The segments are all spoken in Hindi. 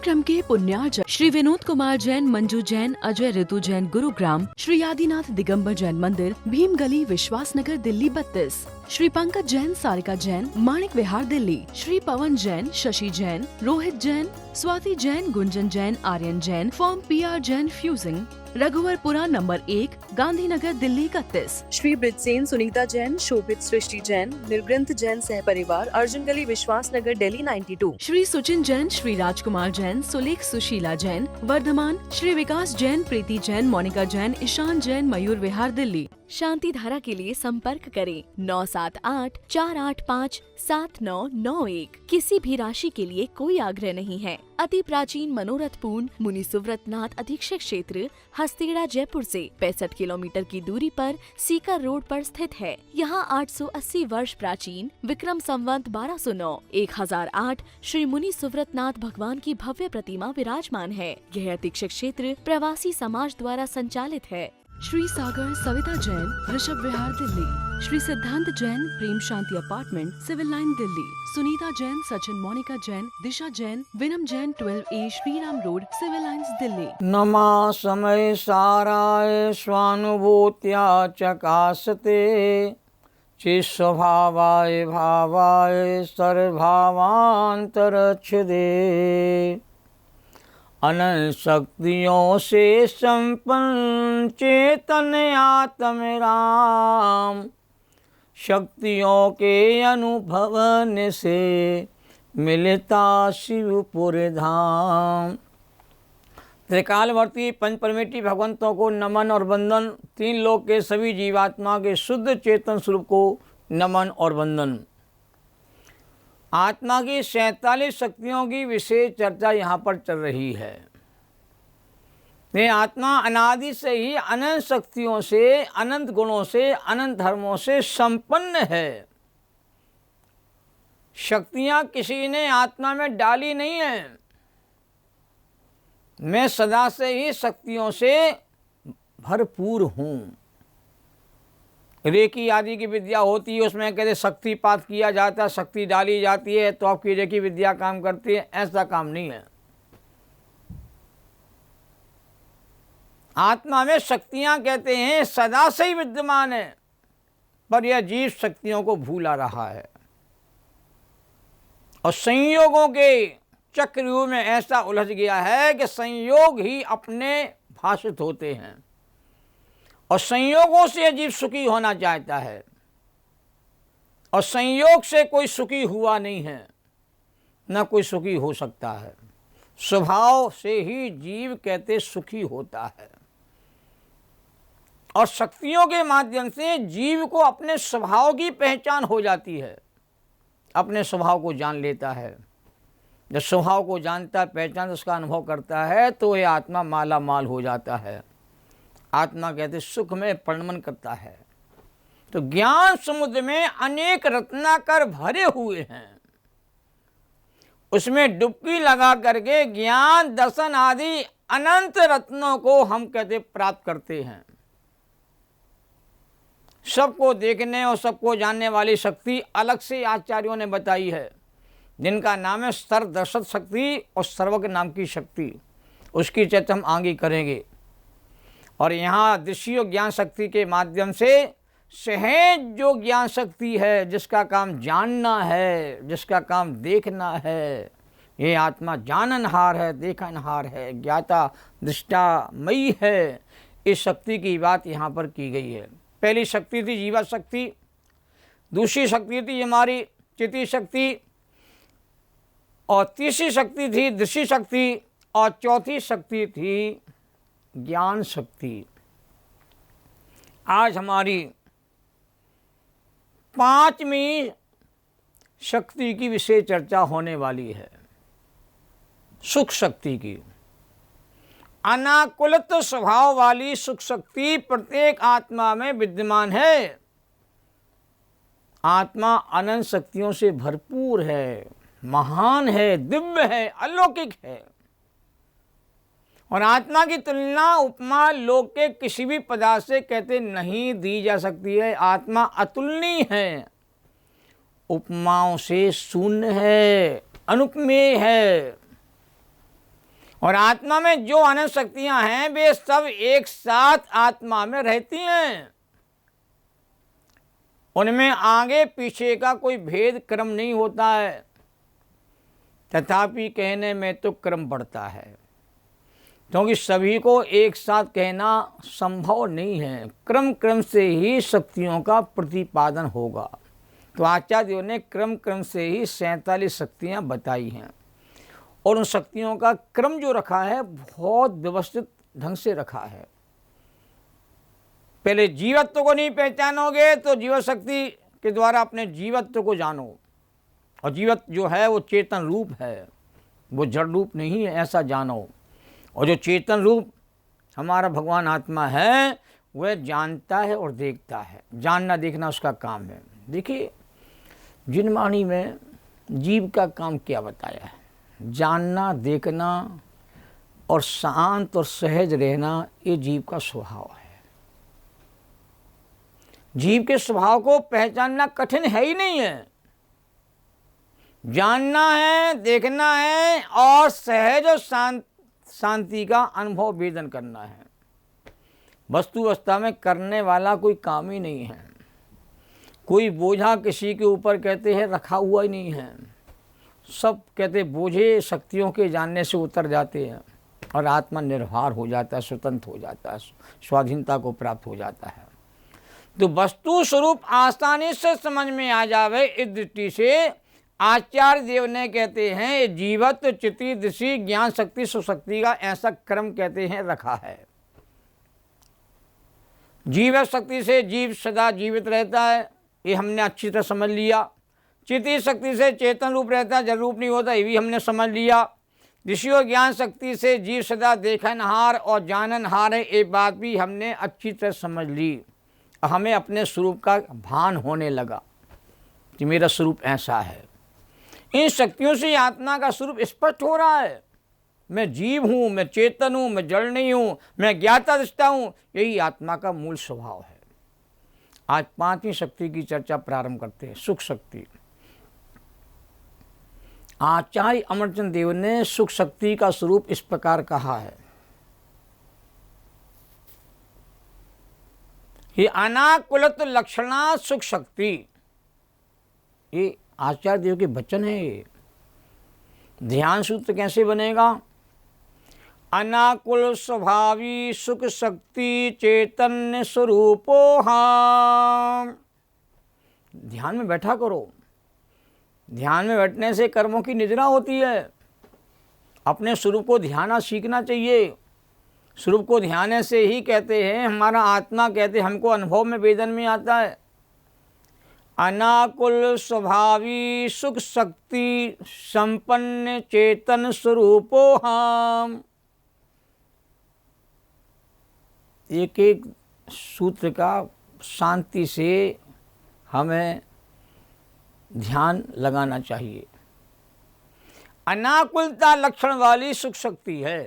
विक्रम के पुण्यार्जन श्री विनोद कुमार जैन, मंजू जैन, अजय ऋतु जैन गुरुग्राम, श्री आदिनाथ दिगंबर जैन मंदिर, भीम गली, विश्वास नगर, दिल्ली 32। श्री पंकज जैन, सारिका जैन, माणिक विहार, दिल्ली। श्री पवन जैन, शशि जैन, रोहित जैन, स्वाति जैन, गुंजन जैन, आर्यन जैन, फॉर्म PR जैन फ्यूजिंग, रघुवरपुरा नंबर 1, गांधीनगर, दिल्ली 31। श्री ब्रिजसेन, सुनीता जैन, शोभित सृष्टि जैन, निर्ग्रंथ जैन सह परिवार, अर्जुन गली, विश्वास नगर, दिल्ली 92। श्री सुचिन जैन, श्री राजकुमार जैन, सुलेख सुशीला जैन, वर्धमान। श्री विकास जैन, प्रीति जैन, मोनिका जैन, ईशान जैन, मयूर विहार, दिल्ली। शांति धारा के लिए संपर्क करें 9784857991। किसी भी राशि के लिए कोई आग्रह नहीं है। अति प्राचीन मनोरथपूर्ण मुनि सुव्रतनाथ अधीक्षक क्षेत्र हस्तेड़ा जयपुर से 65 किलोमीटर की दूरी पर सीकर रोड पर स्थित है। यहाँ 880 वर्ष प्राचीन विक्रम संवत 1209 1008 श्री मुनि सुव्रतनाथ भगवान की भव्य प्रतिमा विराजमान है। यह अधीक्षक क्षेत्र प्रवासी समाज द्वारा संचालित है। श्री सागर सविता जैन, ऋषभ विहार, Delhi. Shri Siddhant Jain, Prem Shanti apartment, civil line, Delhi. Sunita Jain, Sachin, Monika Jain, Disha Jain, Vinam Jain, 12A Shriram road, civil lines, Delhi. नमा समय साराय स्वानुभूत्या चकासते चिस्वभावाय भावाय सर्वभावांतरच्छिदे। अनंत शक्तियों से संपन्न चेतन आत्म राम, शक्तियों के अनुभवन से मिलता शिवपुर धाम। त्रिकालवर्ती पंचपरमेष्ठी भगवंतों को नमन और वंदन। तीन लोक के सभी जीवात्मा के शुद्ध चेतन स्वरूप को नमन और वंदन। आत्मा की 47 शक्तियों की विशेष चर्चा यहाँ पर चल रही है। ये आत्मा अनादि से ही अनंत शक्तियों से, अनंत गुणों से, अनंत धर्मों से संपन्न है। शक्तियाँ किसी ने आत्मा में डाली नहीं है। मैं सदा से ही शक्तियों से भरपूर हूँ। रेकी आदि की विद्या होती है, उसमें कहते शक्तिपात किया जाता है, शक्ति डाली जाती है तो आपकी रेकी विद्या काम करती है। ऐसा काम नहीं है। आत्मा में शक्तियां कहते हैं सदा से ही विद्यमान है, पर यह जीव शक्तियों को भूला रहा है और संयोगों के चक्रव्यूह में ऐसा उलझ गया है कि संयोग ही अपने भाषित होते हैं और संयोगों से जीव सुखी होना चाहता है और संयोग से कोई सुखी हुआ नहीं है, न कोई सुखी हो सकता है। स्वभाव से ही जीव कहते सुखी होता है और शक्तियों के माध्यम से जीव को अपने स्वभाव की पहचान हो जाती है, अपने स्वभाव को जान लेता है। जब स्वभाव को जानता, पहचान, उसका अनुभव करता है तो यह आत्मा माला माल हो जाता है। आत्मा कहते सुख में परिणमन करता है। तो ज्ञान समुद्र में अनेक रत्नाकर भरे हुए हैं, उसमें डुबकी लगा करके ज्ञान दर्शन आदि अनंत रत्नों को हम कहते प्राप्त करते हैं। सबको देखने और सबको जानने वाली शक्ति अलग से आचार्यों ने बताई है, जिनका नाम है सर्वदर्शक शक्ति और सर्वज्ञ नाम की शक्ति। उसकी चर्चा हम आगे करेंगे। और यहाँ दृश्य ज्ञान शक्ति के माध्यम से सहज जो ज्ञान शक्ति है, जिसका काम जानना है, जिसका काम देखना है, ये आत्मा जाननहार है, देखनहार है, ज्ञाता दृष्टामयी है। इस शक्ति की बात यहाँ पर की गई है। पहली शक्ति थी जीवा शक्ति, दूसरी शक्ति थी हमारी चिति शक्ति, और तीसरी शक्ति थी दृश्य शक्ति, और चौथी शक्ति थी ज्ञान शक्ति। आज हमारी पांचवी शक्ति की विशेष चर्चा होने वाली है, सुख शक्ति की। अनाकुलित स्वभाव वाली सुख शक्ति प्रत्येक आत्मा में विद्यमान है। आत्मा अनंत शक्तियों से भरपूर है, महान है, दिव्य है, अलौकिक है और आत्मा की तुलना उपमा लोक के किसी भी पदार्थ से कहते नहीं दी जा सकती है। आत्मा अतुलनीय है, उपमाओं से शून्य है, अनुपमेय है। और आत्मा में जो अनंत शक्तियां हैं वे सब एक साथ आत्मा में रहती हैं। उनमें आगे पीछे का कोई भेद क्रम नहीं होता है, तथापि कहने में तो क्रम बढ़ता है, क्योंकि सभी को एक साथ कहना संभव नहीं है। क्रम क्रम से ही शक्तियों का प्रतिपादन होगा। तो आचार्यों ने क्रम क्रम से ही 47 शक्तियाँ बताई हैं, और उन शक्तियों का क्रम जो रखा है बहुत व्यवस्थित ढंग से रखा है। पहले जीवत्व को नहीं पहचानोगे तो जीव शक्ति के द्वारा अपने जीवत्व को जानो, और जीवत जो है वो चेतन रूप है, वो जड़ रूप नहीं है, ऐसा जानो। और जो चेतन रूप हमारा भगवान आत्मा है वह जानता है और देखता है। जानना देखना उसका काम है। देखिए जिनवाणी में जीव का काम क्या बताया है, जानना देखना और शांत और सहज रहना, ये जीव का स्वभाव है। जीव के स्वभाव को पहचानना कठिन है ही नहीं है। जानना है, देखना है और सहज और शांति का अनुभव वेदन करना है। वस्तु अवस्था में करने वाला कोई काम ही नहीं है। कोई बोझा किसी के ऊपर कहते हैं रखा हुआ ही नहीं है। सब कहते बोझे शक्तियों के जानने से उतर जाते हैं और आत्मा निर्भर हो जाता है, स्वतंत्र हो जाता है, स्वाधीनता को प्राप्त हो जाता है। तो वस्तु स्वरूप आसानी से समझ में आ जावे, इस दृष्टि से आचार्य देव ने कहते हैं जीवत्व चिति दृषि ज्ञान शक्ति सुशक्ति का ऐसा क्रम कहते हैं रखा है। जीव शक्ति से जीव सदा जीवित रहता है, ये हमने अच्छी तरह समझ लिया। चिति शक्ति से चेतन रूप रहता है, जड़ रूप नहीं होता, ये भी हमने समझ लिया। ऋषि और ज्ञान शक्ति से जीव सदा देखनहार और जाननहार है, ये बात भी हमने अच्छी तरह समझ ली। हमें अपने स्वरूप का भान होने लगा कि मेरा स्वरूप ऐसा है। इन शक्तियों से आत्मा का स्वरूप स्पष्ट हो रहा है। मैं जीव हूँ, मैं चेतन हूँ, मैं जड़ नहीं हूँ, मैं ज्ञाता दृष्टा हूँ। यही आत्मा का मूल स्वभाव है। आज 5वीं शक्ति की चर्चा प्रारंभ करते हैं, सुख शक्ति। आचार्य अमरचंद देव ने सुख शक्ति का स्वरूप इस प्रकार कहा है। ये अनाकुलत लक्षणा सुख शक्ति, ये आचार्य देव के वचन है। ये ध्यान सूत्र कैसे बनेगा? अनाकुल स्वभावी सुख शक्ति चैतन्य स्वरूपो हम। ध्यान में बैठा करो। ध्यान में बैठने से कर्मों की निद्रा होती है। अपने स्वरूप को ध्याना सीखना चाहिए। स्वरूप को ध्यान से ही कहते हैं हमारा आत्मा, कहते हैं हमको अनुभव में वेदन में आता है। अनाकुल स्वभावी सुख शक्ति संपन्न चेतन स्वरूपो हम। एक एक सूत्र का शांति से हमें ध्यान लगाना चाहिए। अनाकुलता लक्षण वाली सुख शक्ति है।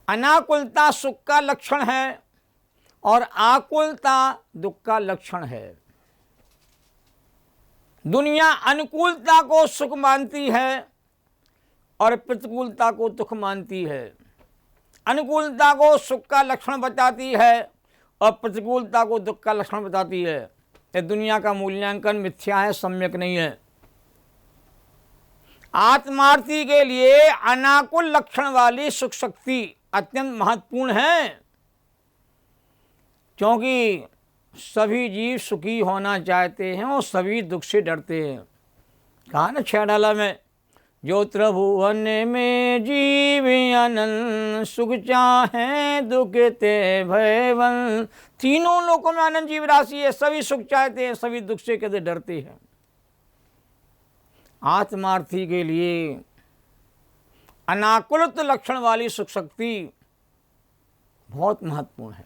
अनाकुलता सुख का लक्षण है और आकुलता दुख का लक्षण है। दुनिया अनुकूलता को सुख मानती है और प्रतिकूलता को दुख मानती है। अनुकूलता को सुख का लक्षण बताती है और प्रतिकूलता को दुख का लक्षण बताती है। ये दुनिया का मूल्यांकन मिथ्या है, सम्यक नहीं है। आत्मार्थी के लिए अनाकुल लक्षण वाली सुख शक्ति अत्यंत महत्वपूर्ण है, क्योंकि सभी जीव सुखी होना चाहते हैं और सभी दुख से डरते हैं। कहा ना छेड़ाला में, जो त्रिभुवन में जीव आनंद सुख चाहे दुख ते भयवन। तीनों लोकों में आनंद जीव राशि है, सभी सुख चाहते हैं, सभी दुख से कहते डरते हैं। आत्मार्थी के लिए अनाकुलित लक्षण वाली सुख शक्ति बहुत महत्वपूर्ण है,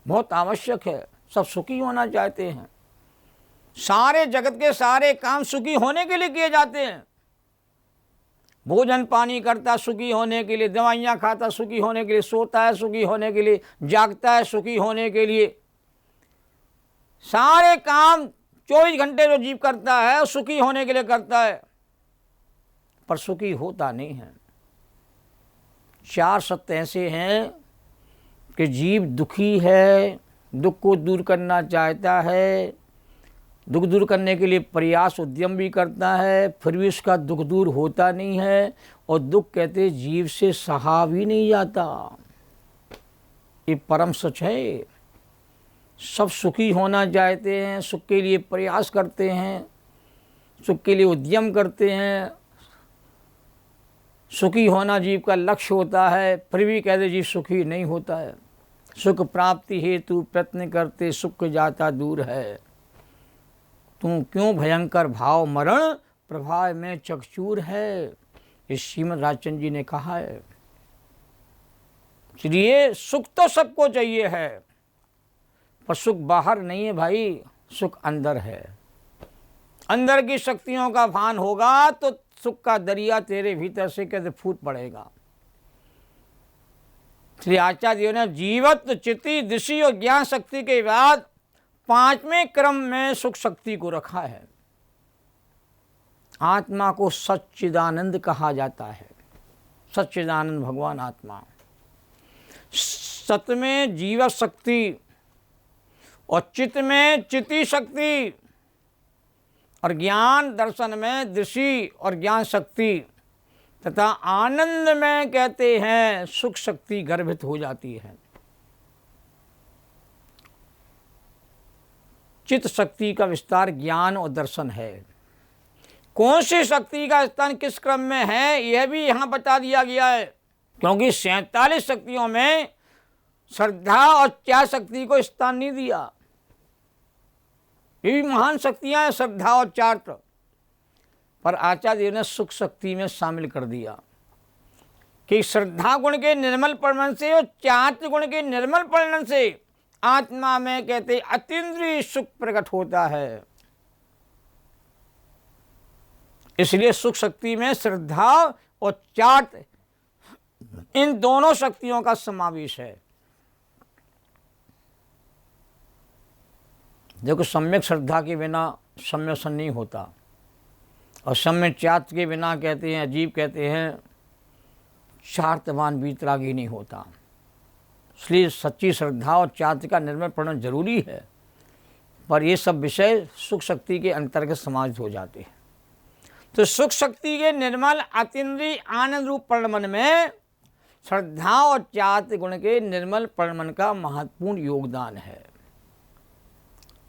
बहुत आवश्यक है। सब सुखी होना चाहते हैं। सारे जगत के सारे काम सुखी होने के लिए किए जाते हैं। भोजन पानी करता सुखी होने के लिए, दवाइयाँ खाता सुखी होने के लिए, सोता है सुखी होने के लिए, जागता है सुखी होने के लिए। सारे काम 24 घंटे जो जीव करता है सुखी होने के लिए करता है। पर सुखी होता नहीं है। 4 सत्य ऐसे हैं कि जीव दुखी है, दुख को दूर करना चाहता है, दुख दूर करने के लिए प्रयास उद्यम भी करता है, फिर भी उसका दुख दूर होता नहीं है और दुख कहते जीव से सहा भी नहीं जाता। ये परम सच है। सब सुखी होना चाहते हैं, सुख के लिए प्रयास करते हैं, सुख के लिए उद्यम करते हैं, सुखी होना जीव का लक्ष्य होता है, फिर भी कहते जीव सुखी नहीं होता है। सुख प्राप्ति हेतु प्रयत्न करते सुख जाता दूर है, तू क्यों भयंकर भाव मरण प्रभाव में चकचूर है। इस श्रीमद् राजचंद्र जी ने कहा है। इसलिए सुख तो सबको चाहिए है, पर सुख बाहर नहीं है भाई, सुख अंदर है। अंदर की शक्तियों का भान होगा तो सुख का दरिया तेरे भीतर से कैसे फूट पड़ेगा। इसलिए आचार्यों ने जीवत्व, चिति, दिशि और ज्ञान शक्ति के बाद 5वें क्रम में सुख शक्ति को रखा है। आत्मा को सच्चिदानंद कहा जाता है। सच्चिदानंद भगवान आत्मा। सत में जीव शक्ति और चित्त में चिति शक्ति और ज्ञान दर्शन में दृष्टि और ज्ञान शक्ति तथा आनंद में कहते हैं सुख शक्ति गर्भित हो जाती है। चित्त शक्ति का विस्तार ज्ञान और दर्शन है। कौन सी शक्ति का स्थान किस क्रम में है यह भी यहाँ बता दिया गया है, क्योंकि 47 शक्तियों में श्रद्धा और त्याग शक्ति को स्थान नहीं दिया। ये भी महान शक्तियां हैं, श्रद्धा और चार्ट, पर आचार्य ने सुख शक्ति में शामिल कर दिया कि श्रद्धा गुण के निर्मल परिणन से और चार्ट गुण के निर्मल परिणन से आत्मा में कहते अतीन्द्रिय सुख प्रकट होता है। इसलिए सुख शक्ति में श्रद्धा और चार्ट इन दोनों शक्तियों का समावेश है। देखो, सम्यक श्रद्धा के बिना सम्यसन नहीं होता और सम्यक चार्ट के बिना कहते हैं अजीब कहते हैं चार्तवान वीतरागी नहीं होता। इसलिए सच्ची श्रद्धा और चार्ट का निर्मल परिणन जरूरी है, पर ये सब विषय सुख शक्ति के अंतर्गत समाहित हो जाते हैं। तो सुख शक्ति के निर्मल अतीन्द्रिय आनंद रूप परिणमन में श्रद्धा और चार्ट गुण के निर्मल परिणमन का महत्वपूर्ण योगदान है।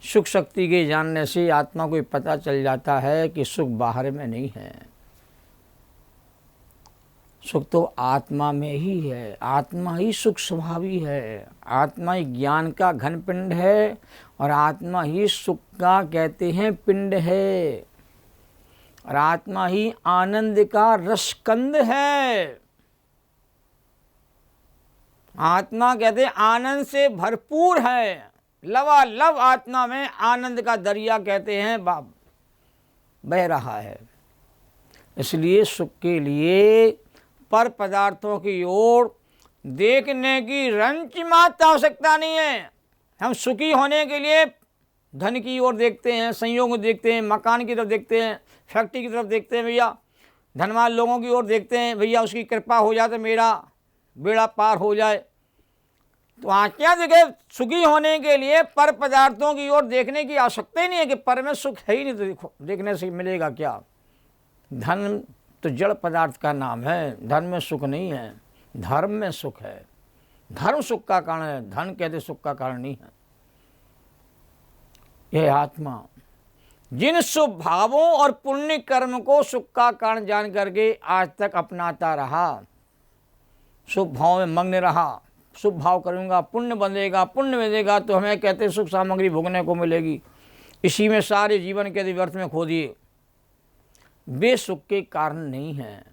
सुख शक्ति के जानने से आत्मा को पता चल जाता है कि सुख बाहर में नहीं है, सुख तो आत्मा में ही है। आत्मा ही सुख स्वभावी है, आत्मा ही ज्ञान का घन पिंड है और आत्मा ही सुख का कहते हैं पिंड है और आत्मा ही आनंद का रसकंद है। आत्मा कहते हैं आनंद से भरपूर है, लवालब आत्मा में आनंद का दरिया कहते हैं बह रहा है। इसलिए सुख के लिए पर पदार्थों की ओर देखने की रंच मात्र आवश्यकता नहीं है। हम सुखी होने के लिए धन की ओर देखते हैं, संयोग देखते हैं, मकान की तरफ देखते हैं, फैक्ट्री की तरफ देखते हैं, भैया धनवान लोगों की ओर देखते हैं, भैया उसकी कृपा हो जाए तो मेरा बेड़ा पार हो जाए। तो क्या देखे, सुखी होने के लिए पर पदार्थों की ओर देखने की आवश्यकता ही नहीं है कि पर में सुख है ही नहीं, तो देखो देखने से मिलेगा क्या। धन तो जड़ पदार्थ का नाम है, धन में सुख नहीं है, धर्म में सुख है। धर्म सुख का कारण है, धन कहते सुख का कारण नहीं है। यह आत्मा जिन शुभ भावों और पुण्य कर्म को सुख का कारण जान करके आज तक अपनाता रहा, शुभ भाव में मग्न रहा, शुभ भाव करूँगा पुण्य बंधेगा, पुण्य बंधेगा तो हमें कहते सुख सामग्री भोगने को मिलेगी, इसी में सारे जीवन के व्यर्थ में खो दिए। वे सुख के कारण नहीं है।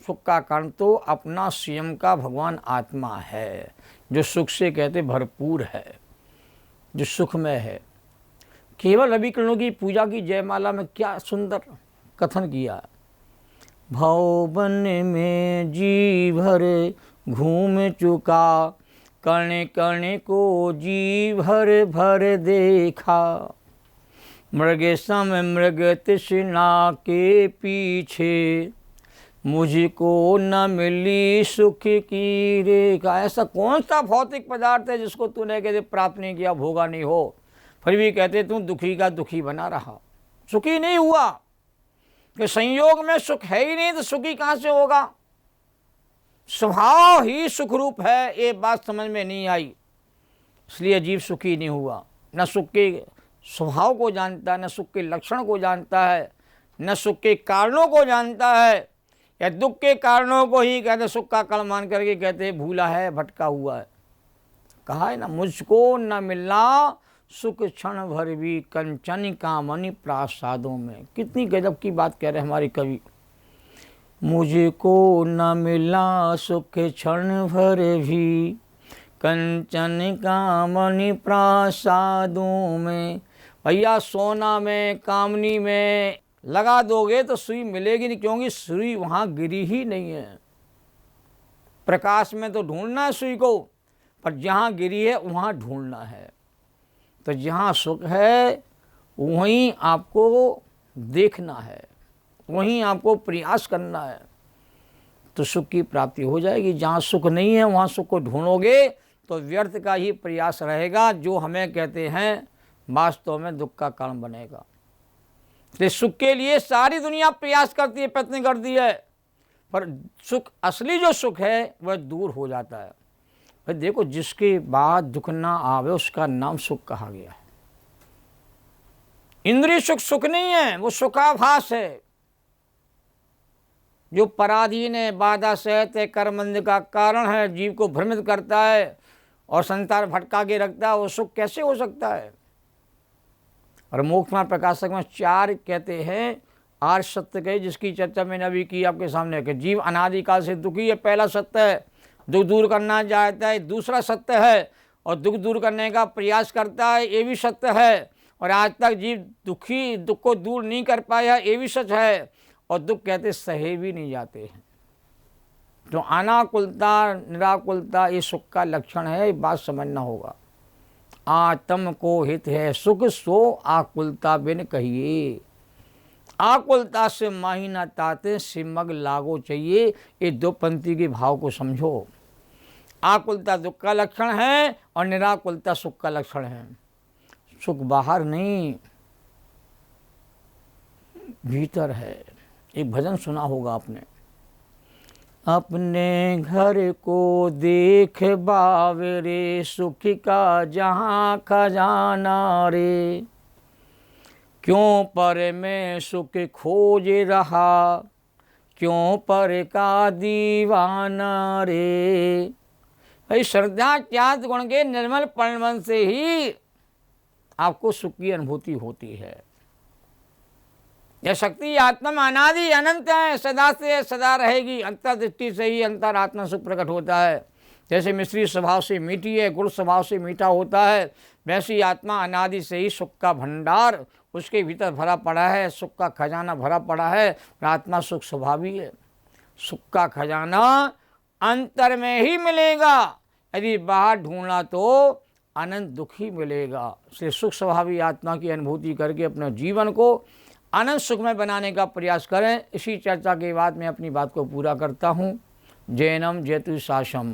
सुख का कारण तो अपना स्वयं का भगवान आत्मा है, जो सुख से कहते भरपूर है, जो सुखमय है। केवल रवि किरणों की पूजा की जयमाला में क्या सुंदर कथन किया। भवन में जी भर घूम चुका, कण कण को जी भर भर देखा, मृग सम मृग तृष्णा के पीछे, मुझको न मिली सुख की रेखा। ऐसा कौन सा भौतिक पदार्थ है जिसको तूने कहते प्राप्त नहीं किया, भोगा नहीं हो, फिर भी कहते तू दुखी का दुखी बना रहा, सुखी नहीं हुआ। कि संयोग में सुख है ही नहीं तो सुखी कहाँ से होगा। स्वभाव ही सुख रूप है, ये बात समझ में नहीं आई, इसलिए जीव सुखी नहीं हुआ। न सुख के स्वभाव को जानता है, न सुख के लक्षण को जानता है, न सुख के कारणों को जानता है, या दुख के कारणों को ही कहते सुख का कारण मान करके कहते भूला है, भटका हुआ है। कहा है ना, मुझको न मिलना सुख क्षण भर भी कंचन कामनी प्रासादों में। कितनी गजब की बात कह रहे हमारे कवि। मुझको न मिला सुख क्षण भर भी कंचन कामनी प्रासादों में। भैया सोना में कामनी में लगा दोगे तो सुई मिलेगी नहीं, क्योंकि सुई वहाँ गिरी ही नहीं है। प्रकाश में तो ढूंढना है सुई को, पर जहाँ गिरी है वहाँ ढूंढना है। तो जहाँ सुख है वहीं आपको देखना है, वहीं आपको प्रयास करना है, तो सुख की प्राप्ति हो जाएगी। जहाँ सुख नहीं है वहाँ सुख को ढूंढोगे तो व्यर्थ का ही प्रयास रहेगा, जो हमें कहते हैं वास्तव में दुख का कारण बनेगा। तो सुख के लिए सारी दुनिया प्रयास करती है, प्रयत्न करती है, पर सुख, असली जो सुख है वह दूर हो जाता है। भाई देखो, जिसके बाद दुख ना आवे उसका नाम सुख कहा गया है। इंद्रिय सुख सुख नहीं है, वो सुखाभास है। जो पराधीन है, बाधा सहित है, कर्मबंध का कारण है, जीव को भ्रमित करता है और संसार भटका के रखता है, वो सुख कैसे हो सकता है। और मोक्ष मार्ग प्रकाशक में 4 कहते हैं आर्य सत्य कहे, जिसकी चर्चा मैंने अभी की आपके सामने, कि जीव अनादिकाल से दुखी है, पहला सत्य है। दुख दूर करना चाहता है, दूसरा सत्य है। और दुख दूर करने का प्रयास करता है, ये भी सत्य है। और आज तक जीव दुख को दूर नहीं कर पाया, ये भी सच है। और दुख कहते सहे भी नहीं जाते हैं। तो अनाकुलता, निराकुलता ये सुख का लक्षण है, ये बात समझना होगा। आत्म को हित है सुख, सो आकुलता बिन कहिए। आकुलता से माही न ताते, सिमग लागो चाहिए। ये 2 पंक्ति के भाव को समझो। आकुलता दुख का लक्षण है और निराकुलता सुख का लक्षण है। सुख बाहर नहीं, भीतर है। एक भजन सुना होगा आपने, अपने घर को देख बावरे, सुख का जहाँ खजाना रे। क्यों पर में सुख खोज रहा, क्यों पर का दीवाना रे। भाई श्रद्धा त्याग गुण के निर्मल परिमल से ही आपको सुख की अनुभूति होती है। यह शक्ति आत्मा में अनादि अनंत है, सदा से सदा रहेगी। अंतर्दृष्टि से ही अंतरात्मा सुख प्रकट होता है। जैसे मिश्री स्वभाव से मीठी है, गुड़ स्वभाव से मीठा होता है, वैसी आत्मा अनादि से ही सुख का भंडार उसके भीतर भरा पड़ा है, सुख का खजाना भरा पड़ा है। आत्मा सुख स्वभावी है। सुख का खजाना अंतर में ही मिलेगा, यदि बाहर ढूंढना तो अनंत दुख ही मिलेगा। इसलिए सुख स्वभावी आत्मा की अनुभूति करके अपने जीवन को अनंत सुख में बनाने का प्रयास करें। इसी चर्चा के बाद मैं अपनी बात को पूरा करता हूँ। जैनम जयतु शासम।